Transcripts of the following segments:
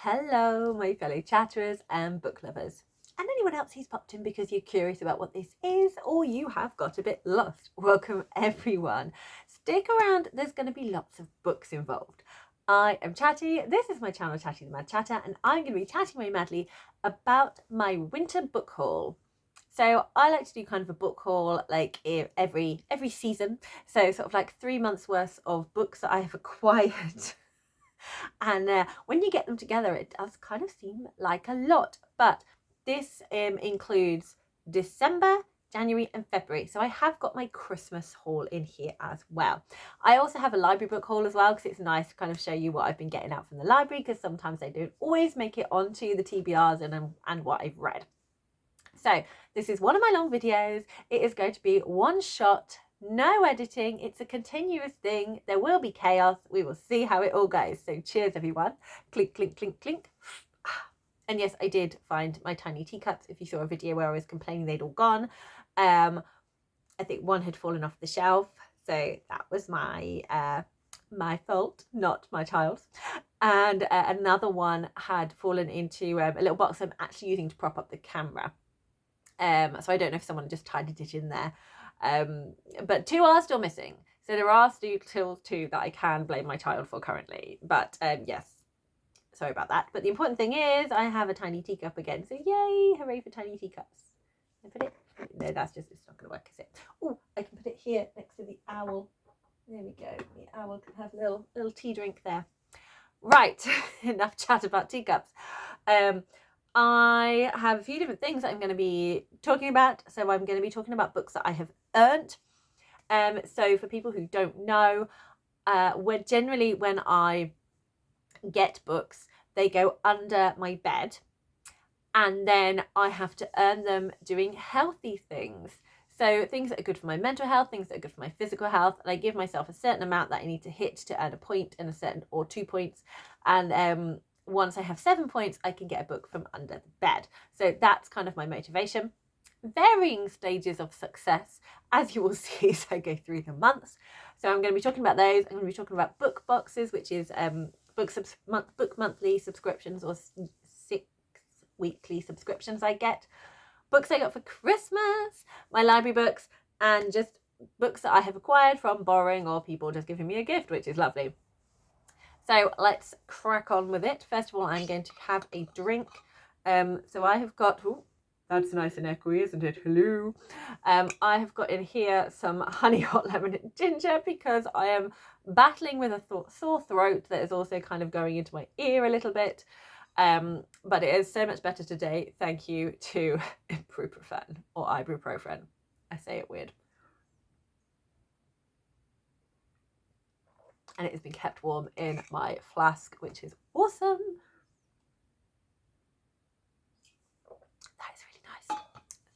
Hello, my fellow chatterers and book lovers, and anyone else who's popped in because you're curious about what this is or you have got a bit lost. Welcome, everyone. Stick around, there's going to be lots of books involved. I am Chatty, this is my channel Chatty the Mad Chatter, and I'm going to be chatting away madly about my winter book haul. So I like to do kind of a book haul like every season, so sort of like 3 months worth of books that I have acquired. And when you get them together, it does kind of seem like a lot, but this includes December, January and February. So I have got my Christmas haul in here as well. I also have a library book haul as well, because it's nice to kind of show you what I've been getting out from the library, because sometimes they don't always make it onto the TBRs and what I've read. So this is one of my long videos. It is going to be one shot, no editing. It's a continuous thing. There will be chaos. We will see how it all goes. So cheers, everyone. Clink, clink, clink, clink. And yes, I did find my tiny teacups. If you saw a video where I was complaining they'd all gone. I think one had fallen off the shelf. So that was my fault, not my child's. And another one had fallen into a little box I'm actually using to prop up the camera. So I don't know if someone just tidied it in there. But 2 are still missing. So there are still 2 that I can blame my child for currently. But yes, sorry about that. But the important thing is I have a tiny teacup again. So yay, hooray for tiny teacups. Can I put it? No, it's not going to work, is it? Oh, I can put it here next to the owl. There we go. The owl can have a little tea drink there. Right, enough chat about teacups. I have a few different things that I'm going to be talking about. So I'm going to be talking about books that I have earned. So for people who don't know, when I get books, they go under my bed, and then I have to earn them doing healthy things. So things that are good for my mental health, things that are good for my physical health. And I give myself a certain amount that I need to hit to earn a point, and or 2 points. And once I have 7 points, I can get a book from under the bed. So that's kind of my motivation. Varying stages of success, as you will see as I go through the months. So I'm going to be talking about those. I'm going to be talking about book boxes, which is book monthly subscriptions, or 6 weekly subscriptions I get. Books I got for Christmas, my library books, and just books that I have acquired from borrowing or people just giving me a gift, which is lovely. So let's crack on with it. First of all, I'm going to have a drink. So I have got, ooh, that's nice and echoey, isn't it? Hello. I have got in here some honey hot lemon and ginger, because I am battling with a sore throat that is also kind of going into my ear a little bit. But it is so much better today, thank you to ibuprofen or ibuprofen. I say it weird. And it has been kept warm in my flask, which is awesome. That is really nice.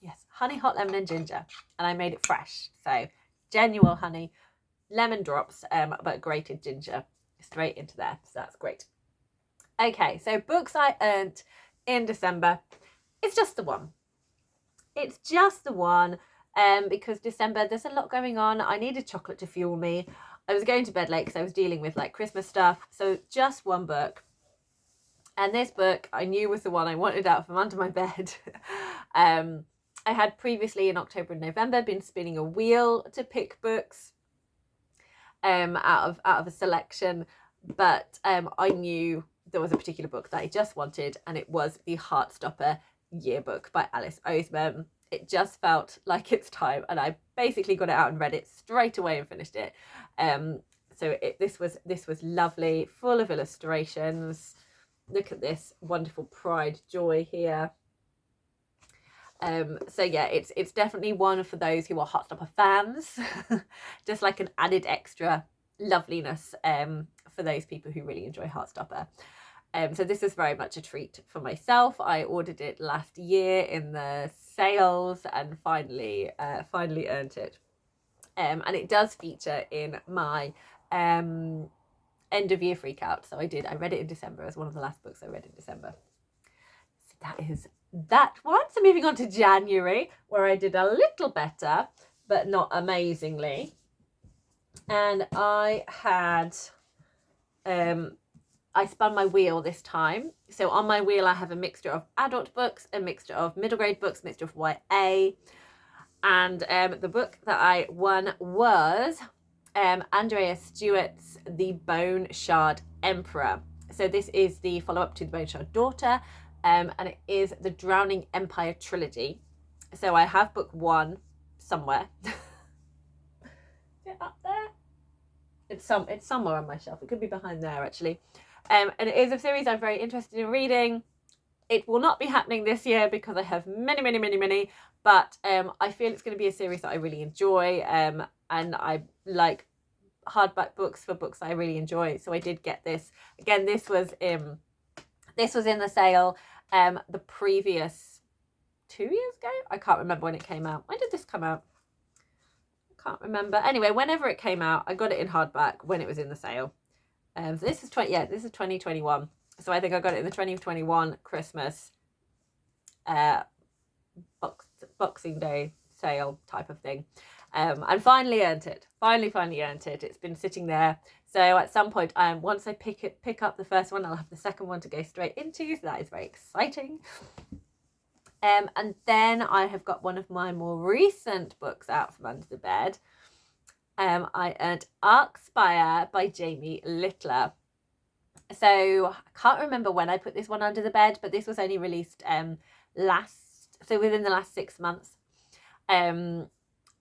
Yes, honey, hot lemon and ginger. And I made it fresh. So genuine honey, lemon drops, but grated ginger straight into there. So that's great. Okay, so books I earned in December. It's just the one. It's just the one, because December, there's a lot going on. I needed chocolate to fuel me. I was going to bed late because I was dealing with like Christmas stuff. So just one book. And this book I knew was the one I wanted out from under my bed. I had previously in October and November been spinning a wheel to pick books out of a selection. But I knew there was a particular book that I just wanted, and it was the Heartstopper Yearbook by Alice Oseman. It just felt like it's time, and I basically got it out and read it straight away and finished it. So this was lovely, full of illustrations. Look at this wonderful pride joy here. So yeah, it's definitely one for those who are Heartstopper fans. Just like an added extra loveliness for those people who really enjoy Heartstopper. So this is very much a treat for myself. I ordered it last year in the sales and finally earned it. And it does feature in my end of year freakout. So I read it in December as one of the last books I read in December. So that is that one. So moving on to January, where I did a little better, but not amazingly. And I had I spun my wheel this time. So on my wheel, I have a mixture of adult books, a mixture of middle grade books, a mixture of YA. And the book that I won was Andrea Stewart's The Bone Shard Emperor. So this is the follow-up to The Bone Shard Daughter, and it is the Drowning Empire trilogy. So I have book 1 somewhere. Is it up there? It's somewhere on my shelf. It could be behind there, actually. And it is a series I'm very interested in reading. It will not be happening this year because I have many, but I feel it's going to be a series that I really enjoy, and I like hardback books for books I really enjoy. So I did get this. Again, this was in the sale the previous 2 years ago. I can't remember when it came out. When did this come out? I can't remember. Anyway, whenever it came out, I got it in hardback when it was in the sale. So this is 2021. So I think I got it in the 2021 Christmas Boxing Day sale type of thing. And finally earned it. Finally earned it. It's been sitting there. So at some point, once I pick up the first one, I'll have the second one to go straight into. So that is very exciting. And then I have got one of my more recent books out from under the bed. I earned Arcspire by Jamie Littler. So I can't remember when I put this one under the bed, but this was only released within the last 6 months.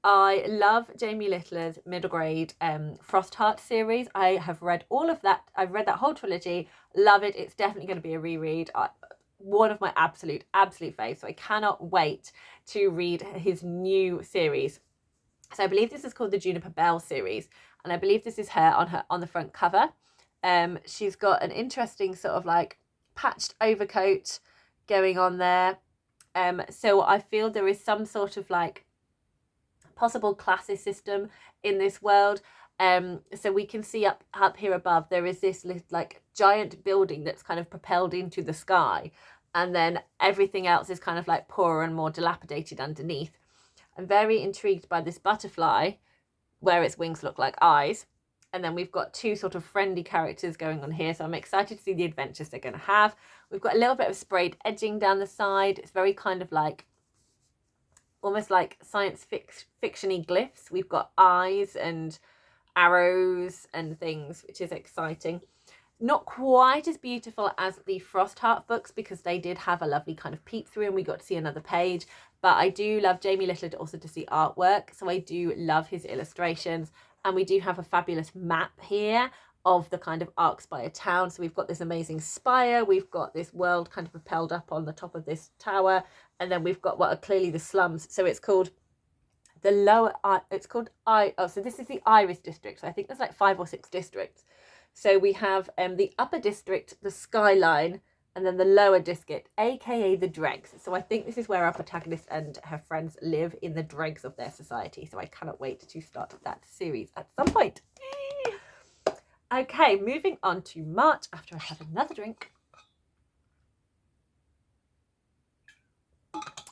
I love Jamie Littler's middle grade Frostheart series. I have read all of that. I've read that whole trilogy. Love it. It's definitely going to be a reread. One of my absolute faves. So I cannot wait to read his new series. So I believe this is called the Juniper Bell series, and I believe this is her on the front cover. She's got an interesting sort of like patched overcoat going on there. So I feel there is some sort of like possible classes system in this world. So we can see up here above, there is this like giant building that's kind of propelled into the sky. And then everything else is kind of like poorer and more dilapidated underneath. I'm very intrigued by this butterfly where its wings look like eyes. And then we've got 2 sort of friendly characters going on here. So I'm excited to see the adventures they're going to have. We've got a little bit of sprayed edging down the side. It's very kind of like, almost like science fiction-y glyphs. We've got eyes and arrows and things, which is exciting. Not quite as beautiful as the Frostheart books because they did have a lovely kind of peep through and we got to see another page. But I do love Jamie Littler also to see artwork. So I do love his illustrations. And we do have a fabulous map here of the kind of Arcspire town. So we've got this amazing spire. We've got this world kind of propelled up on the top of this tower. And then we've got what are clearly the slums. So it's called the lower, so this is the Iris district. So I think there's like 5 or 6 districts. So we have the upper district, the Skyline, and then the lower district, aka the dregs. So I think this is where our protagonist and her friends live, in the dregs of their society. So I cannot wait to start that series at some point. Okay, moving on to March after I have another drink.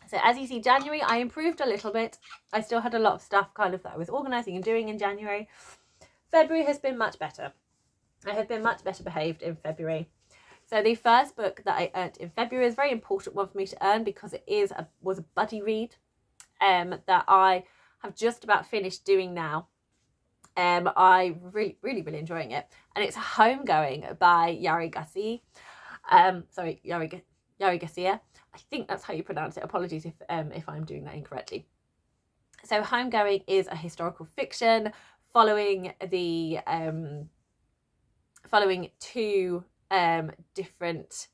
So as you see, January, I improved a little bit. I still had a lot of stuff kind of that I was organising and doing in January. February has been much better. I have been much better behaved in February. So the first book that I earned in February is a very important one for me to earn because it was a buddy read that I have just about finished doing now. I really enjoying it, and it's Homegoing by Yari Garcia. Yari Garcia. I think that's how you pronounce it. Apologies if I'm doing that incorrectly. So Homegoing is a historical fiction following 2 different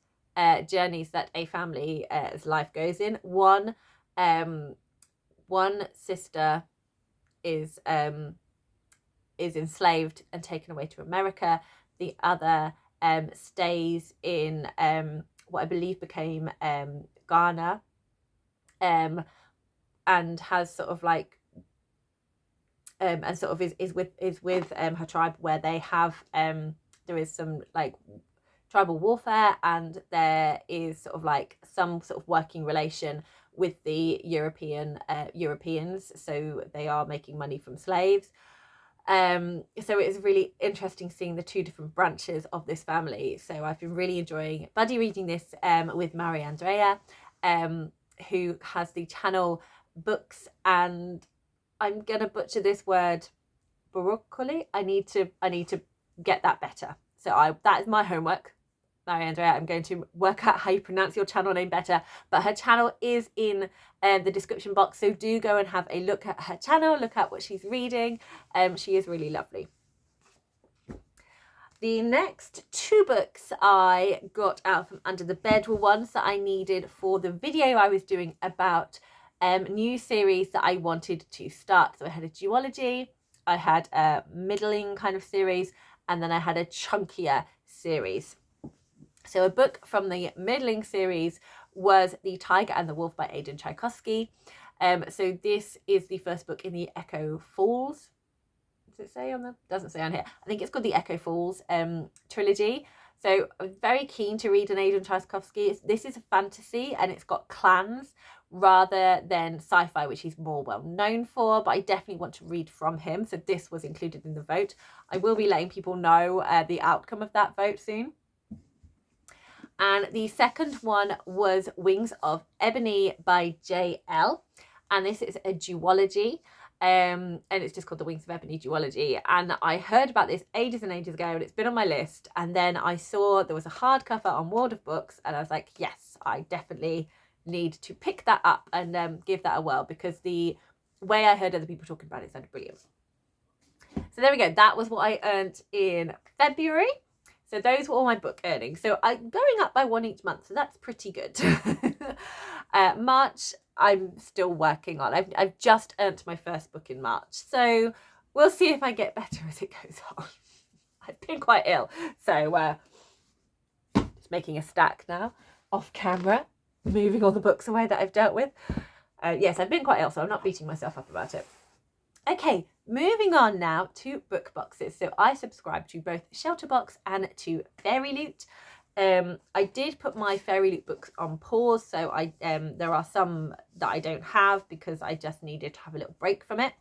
journeys that a family's life goes in. One sister is enslaved and taken away to America. The other stays in what I believe became Ghana, and has sort of like and sort of is with her tribe, where they have there is some like tribal warfare, and there is sort of like some sort of working relation with the Europeans, so they are making money from slaves. So it's really interesting seeing the two different branches of this family. So I've been really enjoying buddy reading this with Maria Andrea, who has the channel Books, and I'm gonna butcher this word, broccoli. I need to get that better. So that is my homework. Maria Andrea, I'm going to work out how you pronounce your channel name better, but her channel is in the description box, so do go and have a look at her channel, look at what she's reading. She is really lovely. The next two books I got out from under the bed were ones that I needed for the video I was doing about new series that I wanted to start. So I had a duology, I had a middling kind of series, and then I had a chunkier series. So a book from the middling series was The Tiger and the Wolf by Aidan Tchaikovsky. So this is the first book in the Echo Falls. Does it say on the? Doesn't say on here. I think it's called the Echo Falls trilogy. So I'm very keen to read an Aidan Tchaikovsky. This is a fantasy and it's got clans rather than sci-fi, which he's more well known for, but I definitely want to read from him. So this was included in the vote. I will be letting people know the outcome of that vote soon. And the second one was Wings of Ebony by J.L. And this is a duology. And it's just called the Wings of Ebony duology. And I heard about this ages and ages ago, and it's been on my list. And then I saw there was a hardcover on World of Books, and I was like, yes, I definitely need to pick that up and give that a whirl, because the way I heard other people talking about it sounded brilliant. So there we go. That was what I earned in February. So those were all my book earnings. So I'm going up by one each month, so that's pretty good. March, I'm still working on. I've just earned my first book in March. So we'll see if I get better as it goes on. I've been quite ill. So just making a stack now off camera, moving all the books away that I've dealt with. Yes, I've been quite ill, so I'm not beating myself up about it. Okay, moving on now to book boxes. So I subscribe to both Shelterbox and to Fairy Loot. I did put my Fairy Loot books on pause, so there are some that I don't have because I just needed to have a little break from it.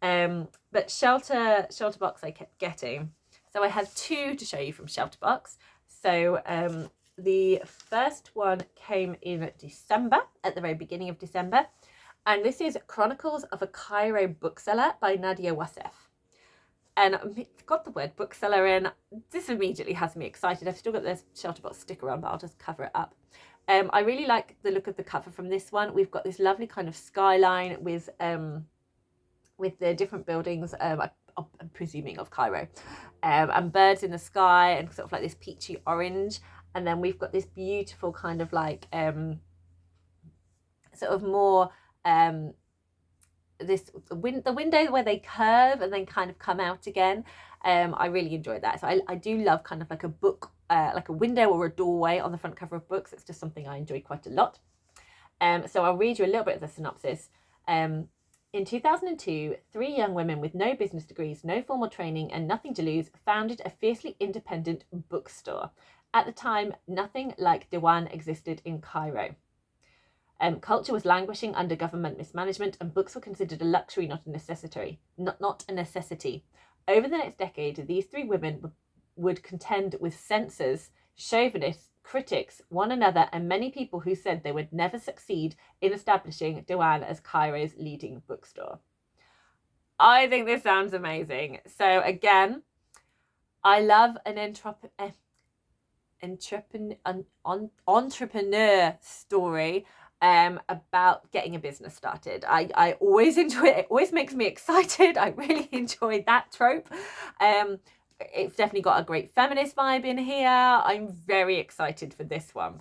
But Shelterbox I kept getting. So I have two to show you from Shelterbox. So the first one came in December, at the very beginning of December. And this is Chronicles of a Cairo Bookseller by Nadia Wassef. And I've got the word bookseller in. This immediately has me excited. I've still got this Shelterbox sticker on, but I'll just cover it up. I really like the look of the cover from this one. We've got this lovely kind of skyline with the different buildings, I'm presuming of Cairo, and birds in the sky and sort of like this peachy orange. And then we've got this beautiful kind of like sort of more the window where they curve and then kind of come out again. I really enjoyed that. So I do love kind of like a book, like a window or a doorway on the front cover of books. It's just something I enjoy quite a lot. So I'll read you a little bit of the synopsis. In 2002, 3 young women with no business degrees, no formal training, and nothing to lose founded a fiercely independent bookstore. At the time, nothing like Diwan existed in Cairo. Culture was languishing under government mismanagement, and books were considered a luxury, not a necessity. Not a necessity. Over the next decade, these 3 women would contend with censors, chauvinists, critics, one another, and many people who said they would never succeed in establishing Diwan as Cairo's leading bookstore. I think this sounds amazing. So again, I love an entrepreneur story. About getting a business started. I always enjoy it. It always makes me excited. I really enjoy that trope. It's definitely got a great feminist vibe in here. I'm very excited for this one.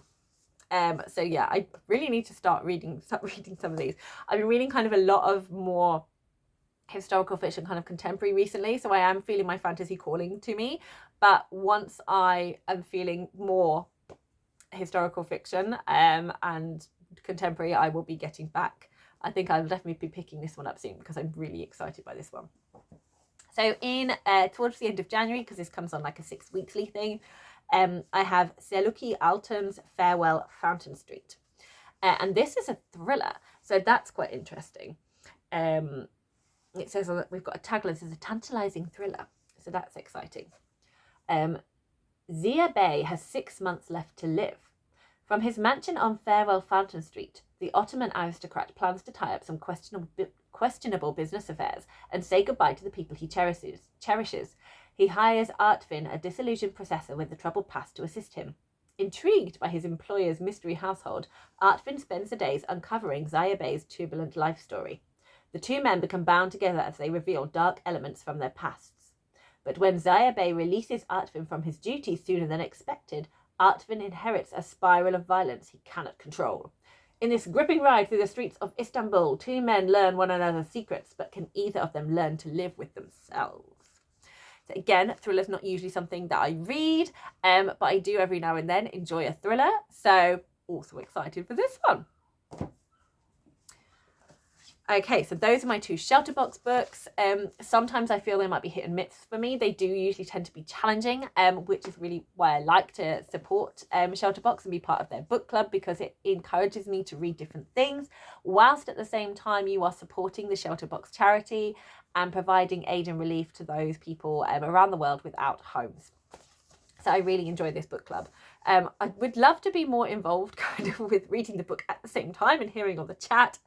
So yeah, I really need to start reading some of these. I've been reading kind of a lot of more historical fiction, kind of contemporary recently, so I am feeling my fantasy calling to me. But once I am feeling more historical fiction and contemporary, I will be getting back. I think I'll definitely be picking this one up soon because I'm really excited by this one. So in towards the end of January, because this comes on like a 6 weekly thing, I have Seluki Alton's Farewell Fountain Street. And this is a thriller, so that's quite interesting. it says that we've got a tagline, this is a tantalising thriller. So that's exciting. Zia Bey has 6 months left to live. From his mansion on Farewell Fountain Street, the Ottoman aristocrat plans to tie up some questionable business affairs and say goodbye to the people he cherishes. He hires Artvin, a disillusioned professor with a troubled past, to assist him. Intrigued by his employer's mystery household, Artvin spends the days uncovering Zia Bey's turbulent life story. The two men become bound together as they reveal dark elements from their pasts. But when Zia Bey releases Artvin from his duties sooner than expected, Artvin inherits a spiral of violence he cannot control. In this gripping ride through the streets of Istanbul, two men learn one another's secrets, but can either of them learn to live with themselves? So again, thriller's not usually something that I read, but I do every now and then enjoy a thriller, so also excited for this one. Okay, so those are my 2 Shelterbox books. Sometimes I feel they might be hit and miss for me. They do usually tend to be challenging, which is really why I like to support Shelterbox and be part of their book club, because it encourages me to read different things, whilst at the same time you are supporting the Shelterbox charity and providing aid and relief to those people around the world without homes. So I really enjoy this book club. I would love to be more involved kind of with reading the book at the same time and hearing all the chat.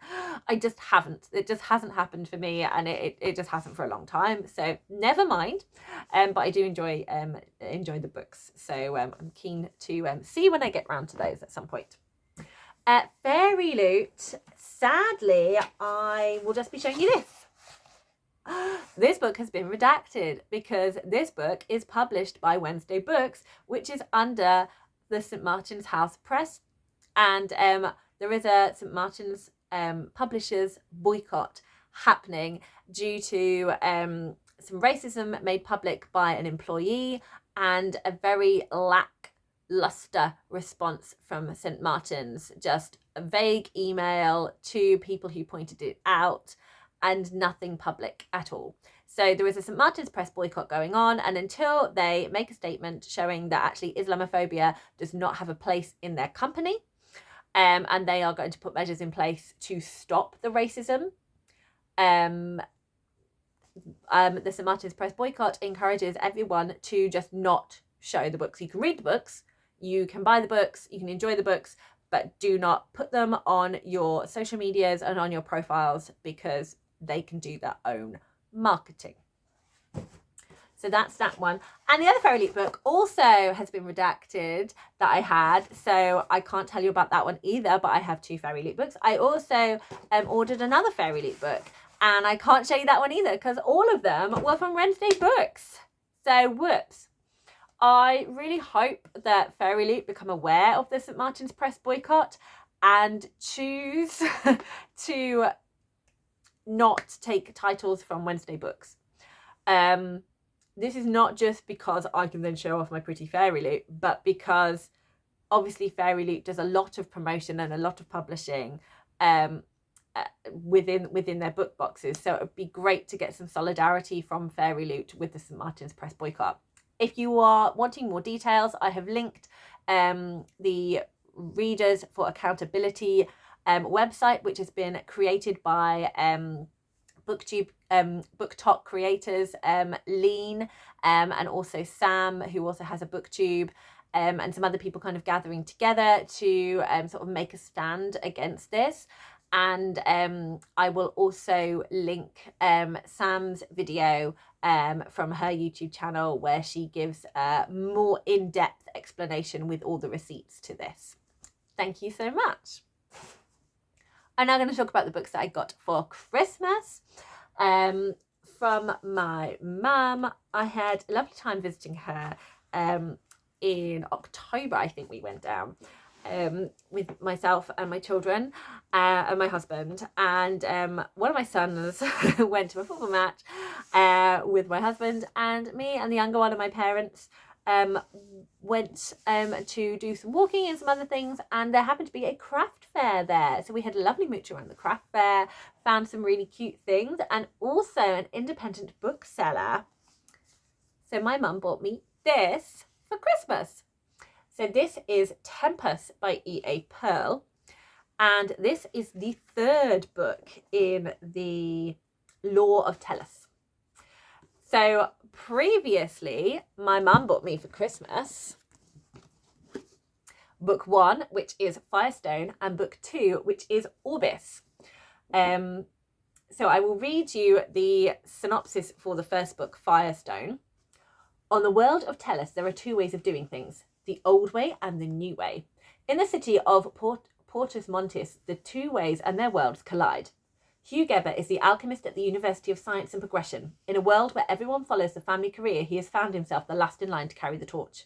I just haven't. It just hasn't happened for me, and it just hasn't for a long time. So never mind. But I do enjoy the books. So I'm keen to see when I get round to those at some point. Fairy Loot, sadly, I will just be showing you this. This book has been redacted because this book is published by Wednesday Books, which is under the St Martin's House Press, and there is a St Martin's publishers boycott happening due to some racism made public by an employee and a very lackluster response from St Martin's, just a vague email to people who pointed it out and nothing public at all. So there is a St Martin's Press boycott going on, and until they make a statement showing that actually Islamophobia does not have a place in their company, and they are going to put measures in place to stop the racism, the St Martin's Press boycott encourages everyone to just not show the books. You can read the books, you can buy the books, you can enjoy the books, but do not put them on your social medias and on your profiles, because they can do their own marketing. So that's that one. And the other Fairy Loot book also has been redacted that I had, so I can't tell you about that one either, but I have 2 Fairy Loot books. I also ordered another Fairy Loot book, and I can't show you that one either because all of them were from Wednesday Books. So whoops. I really hope that Fairy Loot become aware of the St Martin's Press boycott and choose to not take titles from Wednesday Books. This is not just because I can then show off my pretty Fairy Loot, but because obviously Fairy Loot does a lot of promotion and a lot of publishing within their book boxes. So it would be great to get some solidarity from Fairy Loot with the St Martin's Press boycott. If you are wanting more details, I have linked the Readers for Accountability website, which has been created by Booktok creators, Leen, and also Sam, who also has a booktube, and some other people kind of gathering together to sort of make a stand against this. And I will also link Sam's video from her YouTube channel, where she gives a more in-depth explanation with all the receipts to this. Thank you so much. I'm now going to talk about the books that I got for Christmas. From my mum. I had a lovely time visiting her in October. I think we went down with myself and my children and my husband, and one of my sons went to a football match with my husband, and me and the younger one of my parents went to do some walking and some other things, and there happened to be a craft fair there, so we had a lovely mooch around the craft fair, found some really cute things, and also an independent bookseller. So my mum bought me this for Christmas. So this is Tempus by E.A. Purle, and this is the 3rd book in the Law of Tellus. So previously, my mum bought me for Christmas book 1, which is Firestone, and book 2, which is Orbis. So I will read you the synopsis for the first book, Firestone. On the world of Tellus, there are 2 ways of doing things, the old way and the new way. In the city of Portus Montis, the 2 ways and their worlds collide. Hugh Gebber is the alchemist at the University of Science and Progression. In a world where everyone follows the family career, he has found himself the last in line to carry the torch.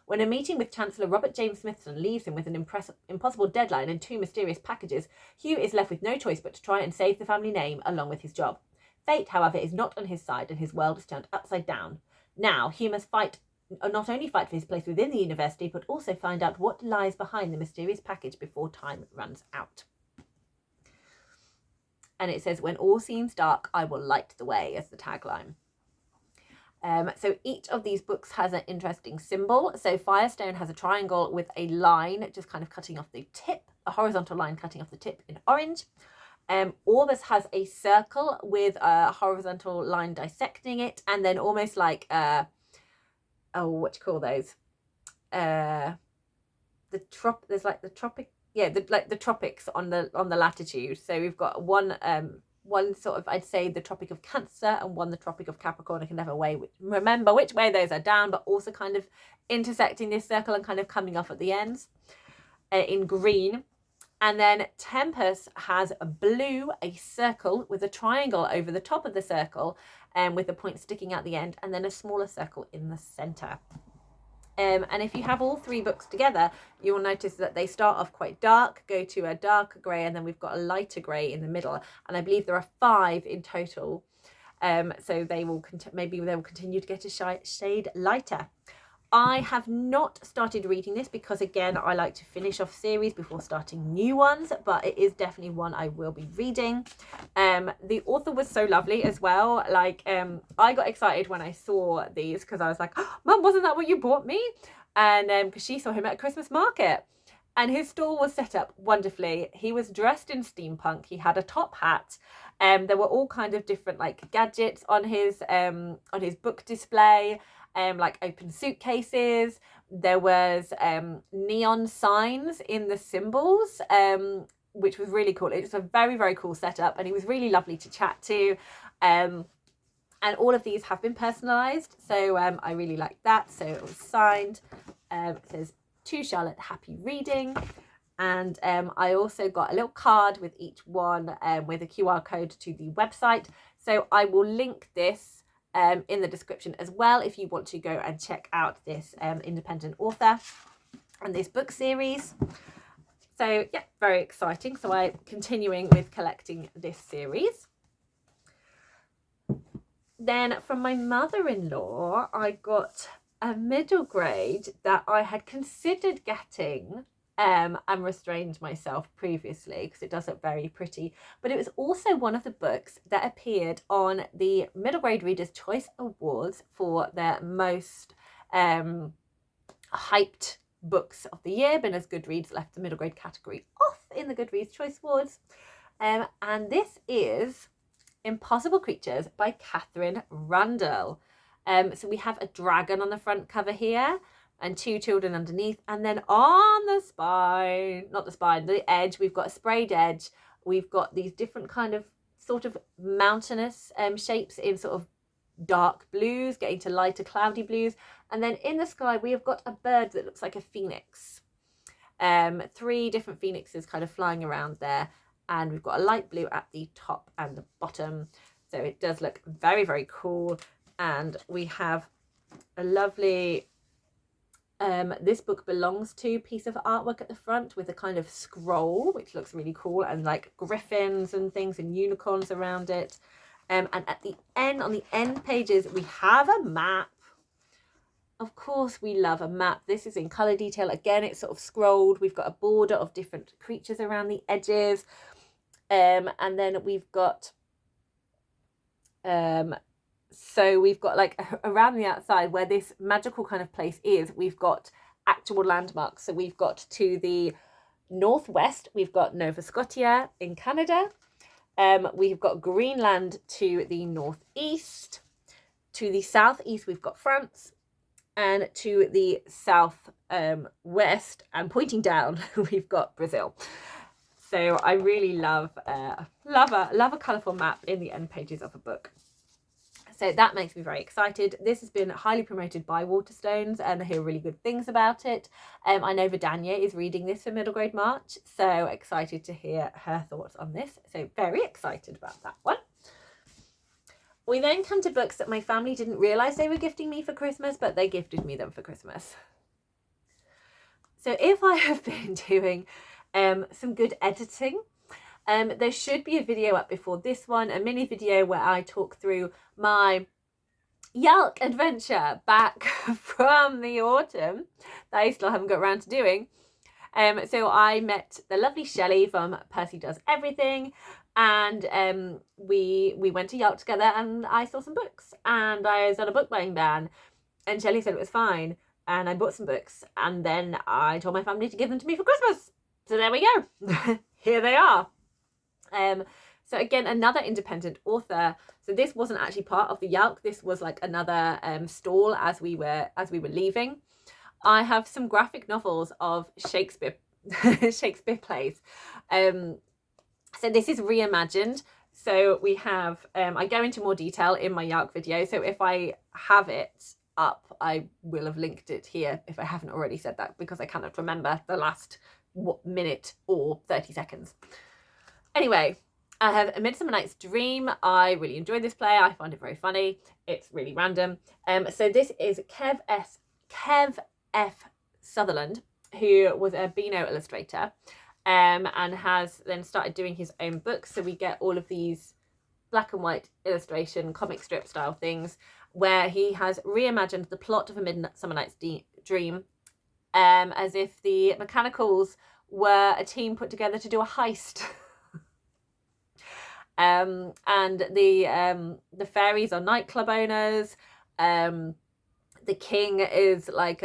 When a meeting with Chancellor Robert James Smithson leaves him with an impossible deadline and 2 mysterious packages, Hugh is left with no choice but to try and save the family name along with his job. Fate, however, is not on his side and his world is turned upside down. Now, Hugh must not only fight for his place within the university, but also find out what lies behind the mysterious package before time runs out. And it says, when all seems dark, I will light the way, as the tagline. So each of these books has an interesting symbol. So Firestone has a triangle with a line just kind of cutting off the tip, a horizontal line cutting off the tip in orange. Orbis has a circle with a horizontal line dissecting it, and then almost like what do you call those? There's like the tropic, the tropics on the latitude. So we've got one sort of, I'd say, the Tropic of Cancer, and one the Tropic of Capricorn. I can never remember which way those are down, but also kind of intersecting this circle and kind of coming off at the ends in green. And then Tempus has a blue, a circle with a triangle over the top of the circle, with the point sticking out the end, and then a smaller circle in the centre. And if you have all 3 books together, you will notice that they start off quite dark, go to a darker grey, and then we've got a lighter grey in the middle. And I believe there are 5 in total. So they will continue to get a shade lighter. I have not started reading this because, again, I like to finish off series before starting new ones, but it is definitely one I will be reading. The author was so lovely as well. Like, I got excited when I saw these because I was like, oh, Mum, wasn't that what you bought me? And because she saw him at a Christmas market. And his stall was set up wonderfully. He was dressed in steampunk. He had a top hat. There were all kinds of different like gadgets on his book display. Like open suitcases. There was neon signs in the symbols, which was really cool. It was a very, very cool setup, and he was really lovely to chat to. And all of these have been personalised, so I really like that. So it was signed. It says, to Charlotte, happy reading. And I also got a little card with each one with a QR code to the website. So I will link this in the description as well if you want to go and check out this independent author and this book series. So yeah, very exciting. So I'm continuing with collecting this series. Then from my mother-in-law, I got a middle grade that I had considered getting and restrained myself previously because it does look very pretty, but it was also one of the books that appeared on the Middle Grade Readers' Choice Awards for their most hyped books of the year. Because Goodreads left the middle grade category off in the Goodreads Choice Awards, and this is Impossible Creatures by Catherine Rundell. So we have a dragon on the front cover here, and 2 children underneath, and then on the spine, not the spine, the edge, we've got a sprayed edge. We've got these different kind of sort of mountainous shapes in sort of dark blues, getting to lighter cloudy blues, and then in the sky we have got a bird that looks like a phoenix. 3 different phoenixes kind of flying around there, and we've got a light blue at the top and the bottom. So it does look very, very cool, and we have a lovely this book belongs to piece of artwork at the front with a kind of scroll, which looks really cool, and like griffins and things and unicorns around it. And at the end, on the end pages, we have a map. Of course, we love a map. This is in colour detail. Again, it's sort of scrolled. We've got a border of different creatures around the edges. And then we've got so we've got like around the outside where this magical kind of place is, we've got actual landmarks. So we've got to the northwest, we've got Nova Scotia in Canada. We've got Greenland to the northeast. To the southeast, we've got France. And to the south west and pointing down, we've got Brazil. So I really love a colourful map in the end pages of a book. So that makes me very excited. This has been highly promoted by Waterstones and I hear really good things about it. I know Vidania is reading this for middle grade March, so excited to hear her thoughts on this. So very excited about that one. We then come to books that my family didn't realise they were gifting me for Christmas, but they gifted me them for Christmas. So if I have been doing some good editing, there should be a video up before this one, a mini video where I talk through my Yalk adventure back from the autumn that I still haven't got around to doing. So I met the lovely Shelley from Percy Does Everything, and we went to Yalk together and I saw some books and I was on a book buying ban and Shelley said it was fine and I bought some books and then I told my family to give them to me for Christmas. So there we go. Here they are. So again, another independent author. So this wasn't actually part of the Yalk. This was like another stall as we were leaving. I have some graphic novels of Shakespeare plays. So this is reimagined. So we have, I go into more detail in my Yalk video. So if I have it up, I will have linked it here if I haven't already said that, because I cannot remember the last minute or 30 seconds. Anyway, I have A Midsummer Night's Dream. I really enjoyed this play. I find it very funny. It's really random. So this is Kev F Southerland, who was a Beano illustrator, and has then started doing his own books. So we get all of these black and white illustration, comic strip style things, where he has reimagined the plot of A Midsummer Night's Dream, as if the Mechanicals were a team put together to do a heist. And the fairies are nightclub owners. The king is like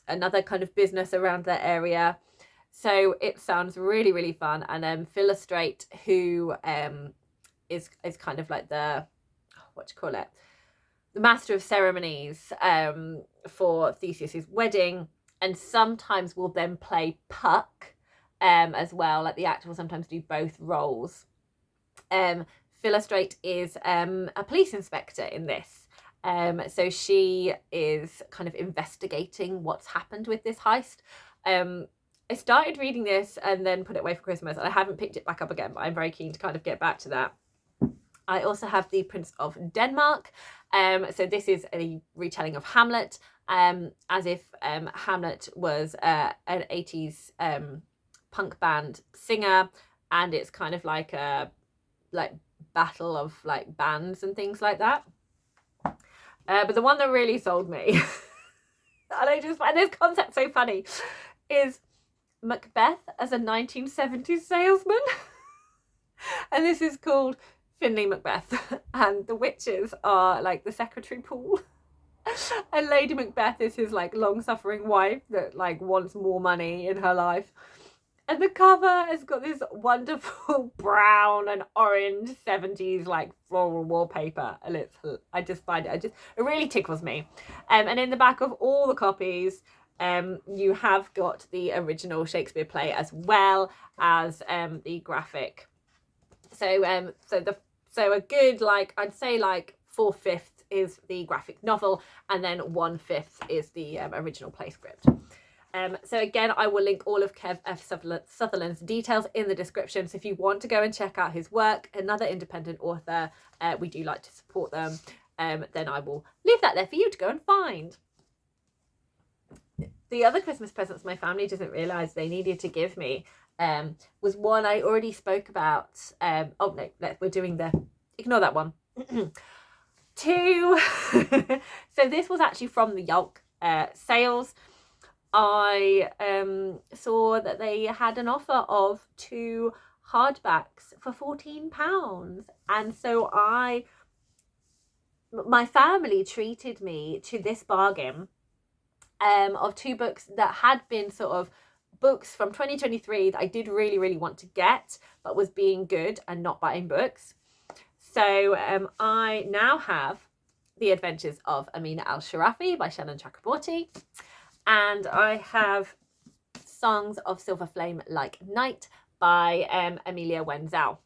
another kind of business around that area. So it sounds really, really fun. And Philostrate, who is kind of like the, what do you call it? The master of ceremonies for Theseus's wedding, and sometimes will then play Puck as well. Like the actor will sometimes do both roles. Philostrate is a police inspector in this. So she is kind of investigating what's happened with this heist. I started reading this and then put it away for Christmas, and I haven't picked it back up again, but I'm very keen to kind of get back to that. I also have The Prince of Denmark. So this is a retelling of Hamlet, as if Hamlet was an 80s punk band singer, and it's kind of like a battle of like bands and things like that. But the one that really sold me, and I just find this concept so funny, is Macbeth as a 1970s salesman. And this is called Finley Macbeth, and the witches are like the secretary pool, and Lady Macbeth is his like long-suffering wife that like wants more money in her life. And the cover has got this wonderful brown and orange 70s like floral wallpaper, and I just find it really tickles me. And in the back of all the copies, you have got the original Shakespeare play as well as the graphic. So a good, like, I'd say like 4/5 is the graphic novel, and then 1/5 is the original play script. So again, I will link all of Kev F Southerland's details in the description. So if you want to go and check out his work, another independent author, we do like to support them, then I will leave that there for you to go and find. The other Christmas presents my family doesn't realise they needed to give me was one I already spoke about. Oh no, we're doing ignore that one. Two. So this was actually from the Yalk sales. I saw that they had an offer of 2 hardbacks for £14, and so my family treated me to this bargain of 2 books that had been sort of books from 2023 that I did really want to get, but was being good and not buying books. So I now have The Adventures of Amina Al-Sharafi by Shannon Chakraborty, and I have Songs of Silver Flame Like Night by Amelia Wenzel.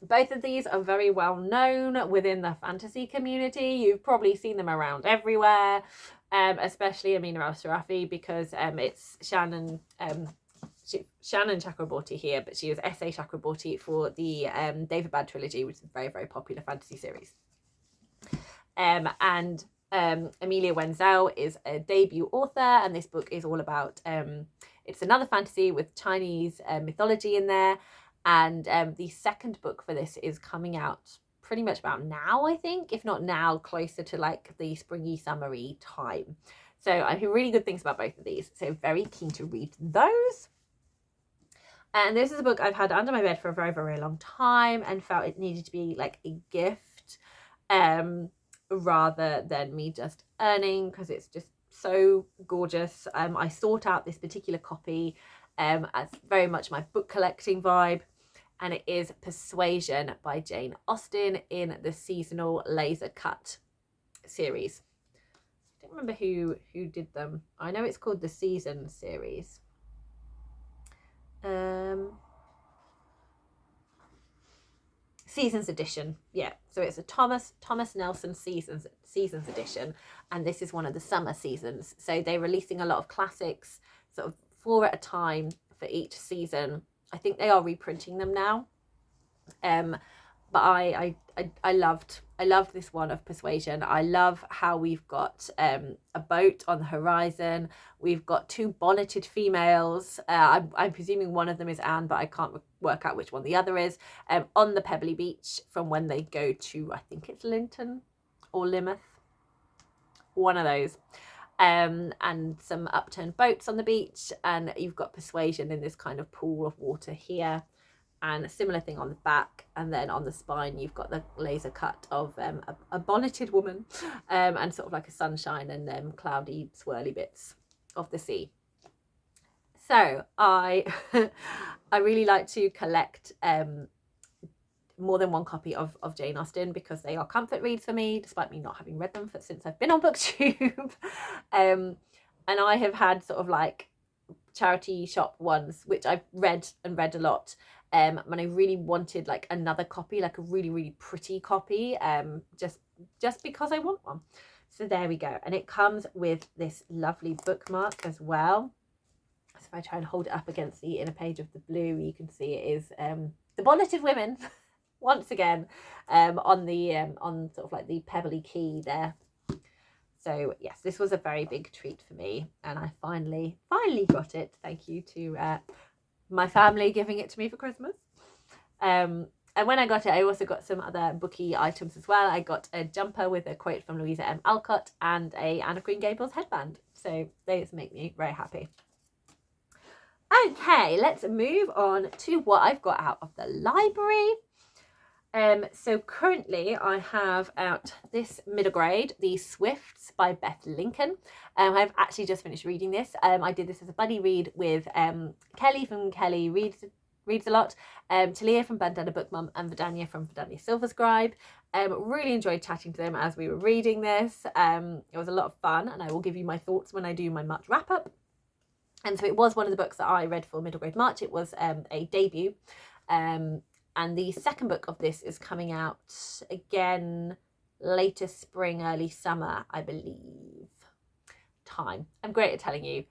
Both of these are very well known within the fantasy community. You've probably seen them around everywhere, especially Amina Al-Sharafi, because it's Shannon Chakraborty here, but she was S.A. Chakraborty for the David Bad trilogy, which is a very popular fantasy series. And Amelia Wenzel is a debut author, and this book is all about it's another fantasy with Chinese mythology in there. And the second book for this is coming out pretty much about now, I think, if not now, closer to like the springy, summery time. So I hear really good things about both of these. So very keen to read those. And this is a book I've had under my bed for a very long time and felt it needed to be like a gift rather than me just earning, because it's just so gorgeous. I sought out this particular copy as very much my book collecting vibe, and it is Persuasion by Jane Austen in the seasonal laser cut series. I don't remember who did them. I know it's called the Season series. Seasons edition, yeah. So it's a Thomas Nelson Seasons edition, and this is one of the summer seasons. So they're releasing a lot of classics, sort of 4 at a time for each season. I think they are reprinting them now. But I loved this one of Persuasion. I love how we've got a boat on the horizon. We've got 2 bonneted females. I'm presuming one of them is Anne, but I can't work out which one the other is. On the pebbly beach from when they go to, I think it's Linton or Lymouth, one of those. And some upturned boats on the beach, and you've got Persuasion in this kind of pool of water here, and a similar thing on the back, and then on the spine you've got the laser cut of a bonneted woman, and sort of like a sunshine and cloudy swirly bits of the sea. So I really like to collect more than one copy of Jane Austen, because they are comfort reads for me, despite me not having read them since I've been on BookTube. And I have had sort of like charity shop ones, which I've read a lot. And I really wanted like another copy, like a really pretty copy, just because I want one. So there we go. And it comes with this lovely bookmark as well. So if I try and hold it up against the inner page of the blue, you can see it is the bonneted women once again, on the on sort of like the pebbly quay there. So yes, this was a very big treat for me, and I finally got it. Thank you to my family giving it to me for Christmas. And when I got it, I also got some other booky items as well. I got a jumper with a quote from Louisa M. Alcott and a Anne of Green Gables headband. So those make me very happy. Okay, let's move on to what I've got out of the library. So currently I have out this middle grade, The Swifts by Beth Lincoln. I've actually just finished reading this. I did this as a buddy read with Kelly from Kelly Reads a Lot, Talia from Bandana Book Mum, and Vidania from Vidania Silverscribe. Really enjoyed chatting to them as we were reading this. It was a lot of fun, and I will give you my thoughts when I do my March wrap up. And so it was one of the books that I read for middle grade March. It was a debut. And the second book of this is coming out again later spring, early summer, I believe. Time. I'm great at telling you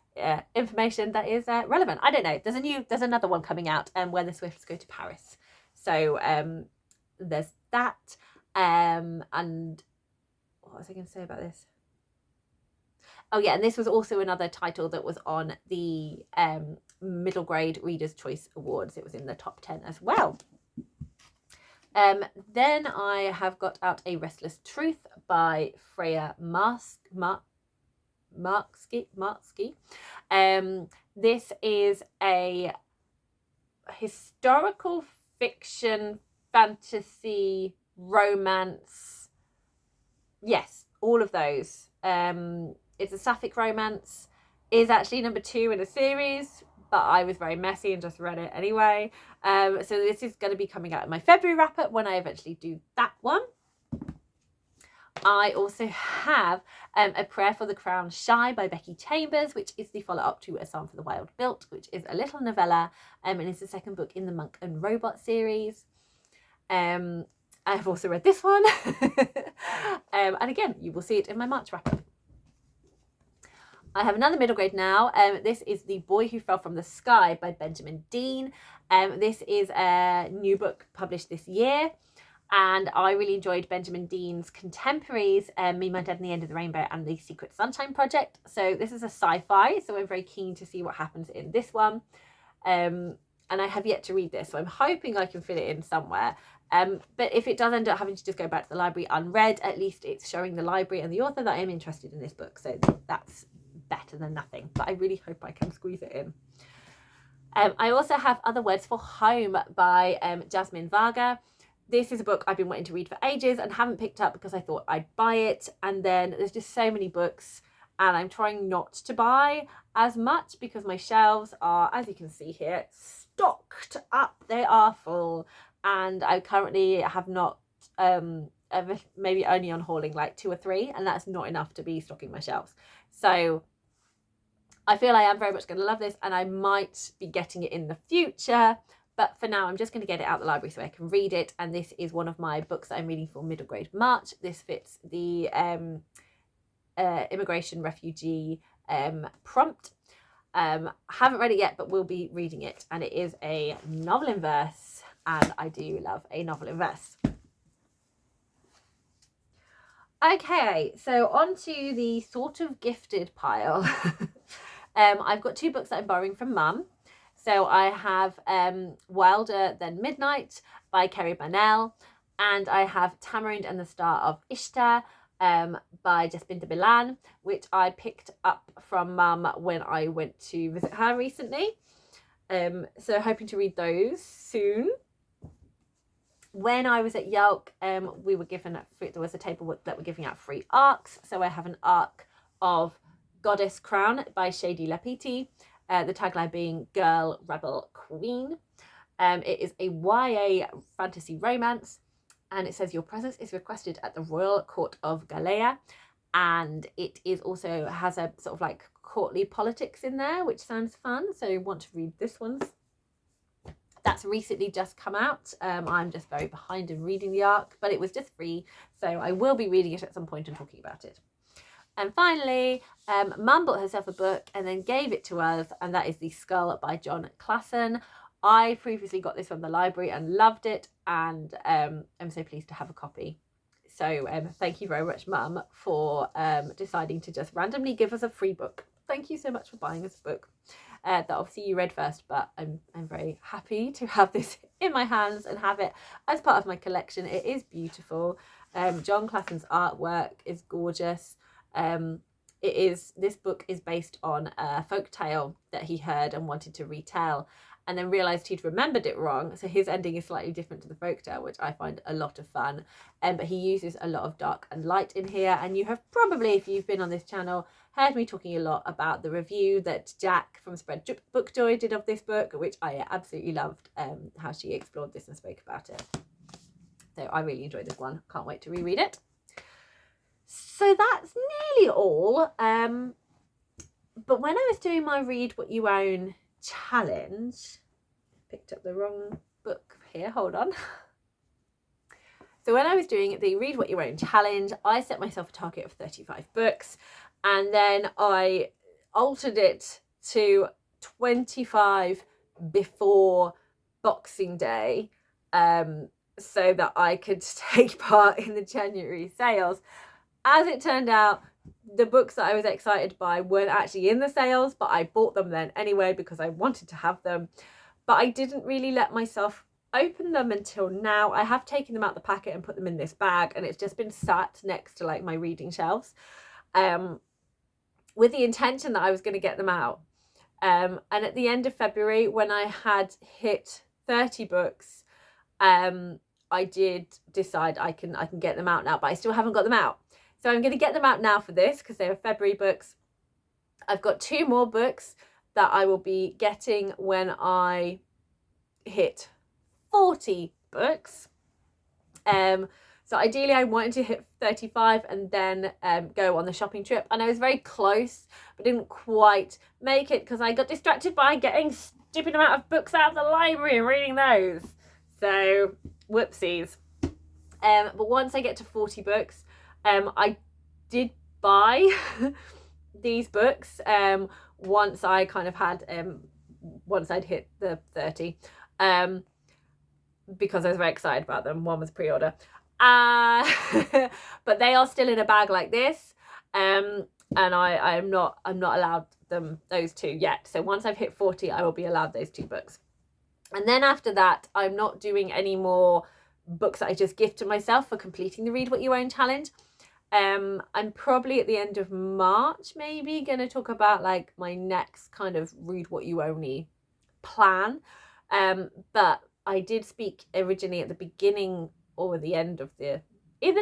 information that is relevant. I don't know. There's another one coming out where the Swifts go to Paris. So there's that. And what was I going to say about this? Oh yeah, and this was also another title that was on the middle grade Reader's Choice Awards. It was in the top 10 as well. Then I have got out A Restless Truth by Freya Marksky. This is a historical fiction, fantasy, romance. Yes, all of those. It's a sapphic romance. is actually number 2 in a series, but I was very messy and just read it anyway. So this is going to be coming out in my February wrap-up when I eventually do that one. I also have A Prayer for the Crown Shy by Becky Chambers, which is the follow-up to A Psalm for the Wild Built, which is a little novella, and it's the second book in the Monk and Robot series. I've also read this one. And again, you will see it in my March wrap-up. I have another middle grade now. This is The Boy Who Fell from the Sky by Benjamin Dean. This is a new book published this year. And I really enjoyed Benjamin Dean's contemporaries, Me, My Dad and the End of the Rainbow and The Secret Sunshine Project. So this is a sci-fi, so I'm very keen to see what happens in this one. And I have yet to read this, so I'm hoping I can fit it in somewhere. But if it does end up having to just go back to the library unread, at least it's showing the library and the author that I am interested in this book. So that's better than nothing, but I really hope I can squeeze it in. I also have Other Words for Home by Jasmine Varga. This is a book I've been wanting to read for ages and haven't picked up because I thought I'd buy it. And then there's just so many books and I'm trying not to buy as much because my shelves are, as you can see here, stocked up. They are full. And I currently have not, maybe only on hauling like 2 or 3. And that's not enough to be stocking my shelves. So I feel I am very much going to love this and I might be getting it in the future. But for now, I'm just going to get it out of the library so I can read it. And this is one of my books that I'm reading for middle grade March. This fits the immigration refugee prompt. Haven't read it yet, but will be reading it. And it is a novel in verse. And I do love a novel in verse. Okay, so on to the sort of gifted pile. I've got 2 books that I'm borrowing from Mum. So I have Wilder Than Midnight by Kerry Burnell, and I have Tamarind and the Star of Ishtar by Jaspinta Bilan, which I picked up from Mum when I went to visit her recently. So hoping to read those soon. When I was at Yelk, we were given, there was a table that were giving out free arcs. So I have an arc of Goddess Crown by Shady Lapiti. The tagline being Girl, Rebel, Queen. It is a YA fantasy romance and it says your presence is requested at the Royal Court of Galea, and it is also has a sort of like courtly politics in there, which sounds fun, so I want to read this one. That's recently just come out. I'm just very behind in reading the arc, but it was just free, so I will be reading it at some point and talking about it. And finally, Mum bought herself a book and then gave it to us, and that is The Skull by John Classen. I previously got this from the library and loved it, and I'm so pleased to have a copy. So thank you very much, Mum, for deciding to just randomly give us a free book. Thank you so much for buying us a book that obviously you read first, but I'm very happy to have this in my hands and have it as part of my collection. It is beautiful. John Classen's artwork is gorgeous. This book is based on a folk tale that he heard and wanted to retell, and then realised he'd remembered it wrong. So his ending is slightly different to the folk tale, which I find a lot of fun. But he uses a lot of dark and light in here. And you have probably, if you've been on this channel, heard me talking a lot about the review that Jack from Spread Book Joy did of this book, which I absolutely loved, how she explored this and spoke about it. So I really enjoyed this one. Can't wait to reread it. So that's nearly all. But when I was doing my Read What You Own challenge, picked up the wrong book here, hold on. So when I was doing the Read What You Own challenge, I set myself a target of 35 books, and then I altered it to 25 before Boxing Day, so that I could take part in the January sales. As it turned out, the books that I was excited by weren't actually in the sales, but I bought them then anyway because I wanted to have them. But I didn't really let myself open them until now. I have taken them out the packet and put them in this bag, and it's just been sat next to like my reading shelves, with the intention that I was going to get them out. And at the end of February, when I had hit 30 books, I did decide I can get them out now, but I still haven't got them out. So I'm going to get them out now for this because they were February books. I've got 2 more books that I will be getting when I hit 40 books. So ideally I wanted to hit 35 and then go on the shopping trip, and I was very close but didn't quite make it because I got distracted by getting stupid amount of books out of the library and reading those. So whoopsies. But once I get to 40 books, I did buy these books once I kind of had once I'd hit the 30, because I was very excited about them. One was pre-order, but they are still in a bag like this, and I'm not allowed those 2 yet. So once I've hit 40, I will be allowed those 2 books, and then after that I'm not doing any more books that I just gift to myself for completing the Read What You Own challenge. I'm probably at the end of March maybe going to talk about like my next kind of Read What You Only plan, but I did speak originally at the beginning or the end of either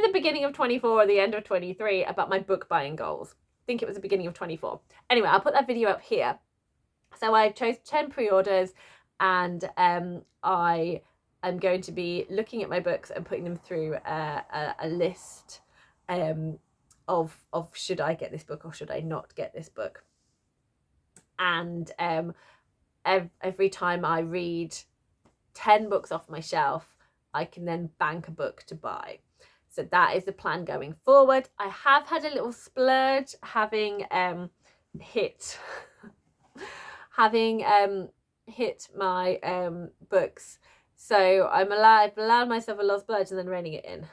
the beginning of 24 or the end of 23 about my book buying goals. I think it was the beginning of 24. Anyway, I'll put that video up here. So I chose 10 pre-orders, and I am going to be looking at my books and putting them through a list of should I get this book or should I not get this book. And every time I read 10 books off my shelf, I can then bank a book to buy. So that is the plan going forward. I have had a little splurge having hit my books. So I've allowed myself a little splurge and then reining it in.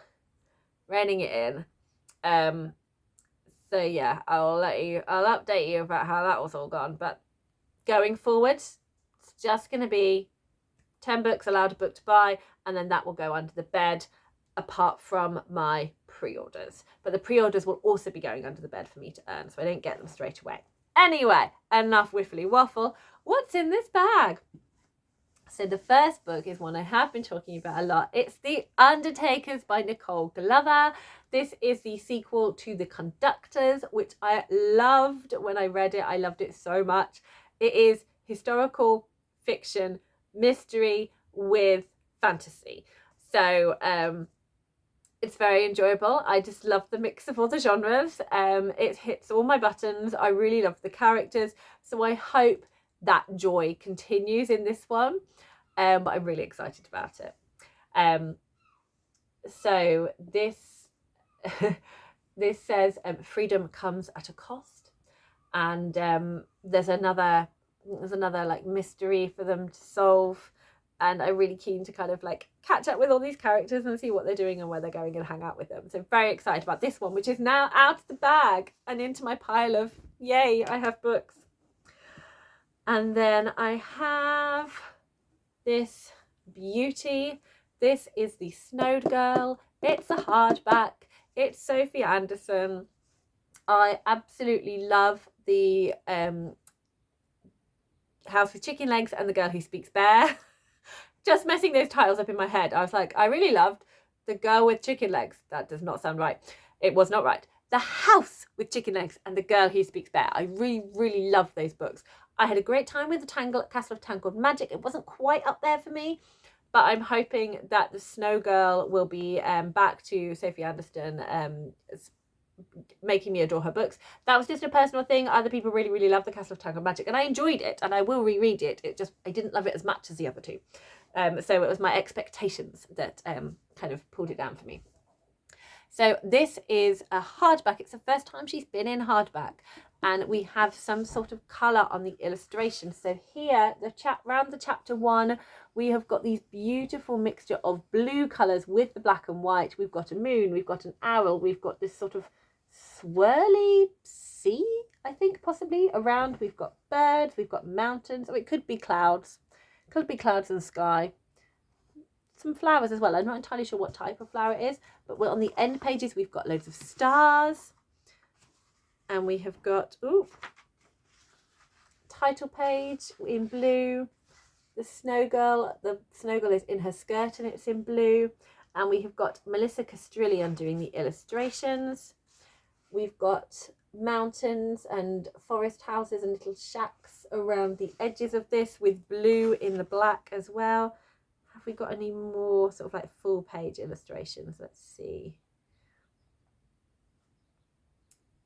So yeah, I'll update you about how that was all gone. But going forward, it's just going to be 10 books allowed a book to buy, and then that will go under the bed apart from my pre-orders. But the pre-orders will also be going under the bed for me to earn, so I don't get them straight away. Anyway, enough whiffly waffle. What's in this bag? So the first book is one I have been talking about a lot. It's The Undertakers by Nicole Glover. This is the sequel to The Conductors, which I loved when I read it. I loved it so much. It is historical fiction mystery with fantasy. So it's very enjoyable. I just love the mix of all the genres. It hits all my buttons. I really love the characters. So I hope that joy continues in this one. But I'm really excited about it. So this this says freedom comes at a cost, and there's another like mystery for them to solve, and I'm really keen to kind of like catch up with all these characters and see what they're doing and where they're going and hang out with them. So very excited about this one, which is now out of the bag and into my pile of yay, I have books. And then I have this beauty. This is The Snowed Girl. It's a hardback. It's Sophie Anderson. I absolutely love the House with Chicken Legs and The Girl Who Speaks Bear. Just messing those titles up in my head. I was like, I really loved The Girl with Chicken Legs. That does not sound right. It was not right. The House with Chicken Legs and The Girl Who Speaks Bear. I really, really love those books. I had a great time with the Castle of Tangled Magic. It wasn't quite up there for me, but I'm hoping that The Snow Girl will be back to Sophie Anderson, making me adore her books. That was just a personal thing. Other people really, really love the Castle of Tangled Magic, and I enjoyed it, and I will reread it. I didn't love it as much as the other two. So it was my expectations that kind of pulled it down for me. So this is a hardback. It's the first time she's been in hardback, and we have some sort of colour on the illustration. So here, around the chapter 1, we have got these beautiful mixture of blue colours with the black and white. We've got a moon, we've got an owl, we've got this sort of swirly sea, I think, possibly around. We've got birds, we've got mountains. Oh, it could be clouds. It could be clouds in the sky. Some flowers as well. I'm not entirely sure what type of flower it is, but on the end pages we've got loads of stars, and we have got title page in blue. The Snow Girl is in her skirt and it's in blue, and we have got Melissa Castrillion doing the illustrations. We've got mountains and forest houses and little shacks around the edges of this with blue in the black as well. Have we got any more sort of like full page illustrations? Let's see.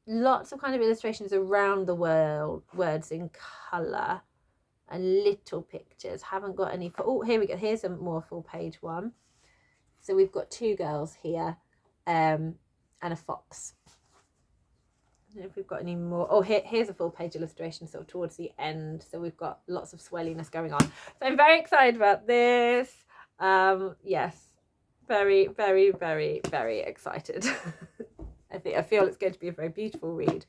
Lots of kind of illustrations around the world, words in colour and little pictures. Haven't got any for, oh, here we go. Here's a more full page one. So we've got two girls here and a fox. I don't know if we've got any more. Oh, here's a full page illustration sort of towards the end. So we've got lots of swelliness going on. So I'm very excited about this. Yes, very, very, very, very excited. I feel it's going to be a very beautiful read.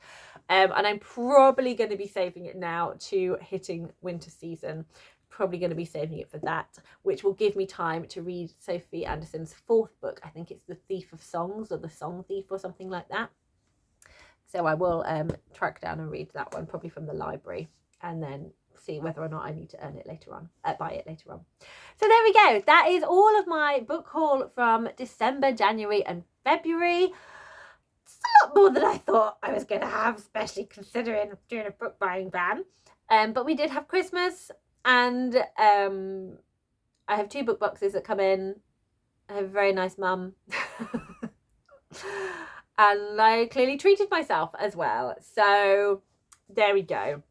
And I'm probably going to be saving it now to hitting winter season. Probably going to be saving it for that, which will give me time to read Sophie Anderson's fourth book. I think it's The Thief of Songs, or The Song Thief, or something like that. So I will track down and read that one, probably from the library, and then see whether or not I need to earn it later on, buy it later on. So there we go. That is all of my book haul from December, January and February. It's a lot more than I thought I was going to have, especially considering doing a book buying ban. But we did have Christmas, and I have 2 book boxes that come in. I have a very nice mum. And I clearly treated myself as well. So there we go.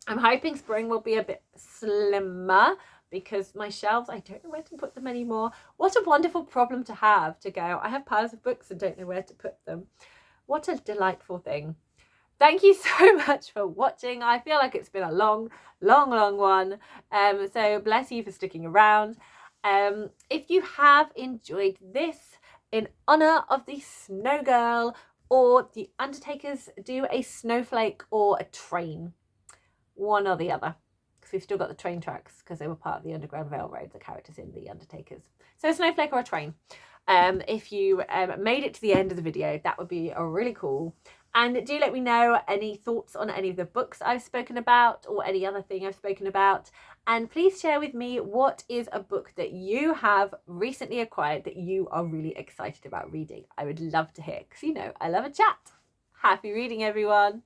I'm hoping spring will be a bit slimmer because my shelves, I don't know where to put them anymore. What a wonderful problem to have, to go, I have piles of books and don't know where to put them. What a delightful thing. Thank you so much for watching. I feel like it's been a long, long, long one. So bless you for sticking around. If you have enjoyed this, in honour of the Snow Girl, or the Undertakers do a snowflake or a train, one or the other, because we've still got the train tracks because they were part of the Underground Railroad, the characters in the Undertakers. So a snowflake or a train. If you made it to the end of the video, that would be really cool. And do let me know any thoughts on any of the books I've spoken about, or any other thing I've spoken about. And please share with me, what is a book that you have recently acquired that you are really excited about reading? I would love to hear, because you know I love a chat. Happy reading, everyone.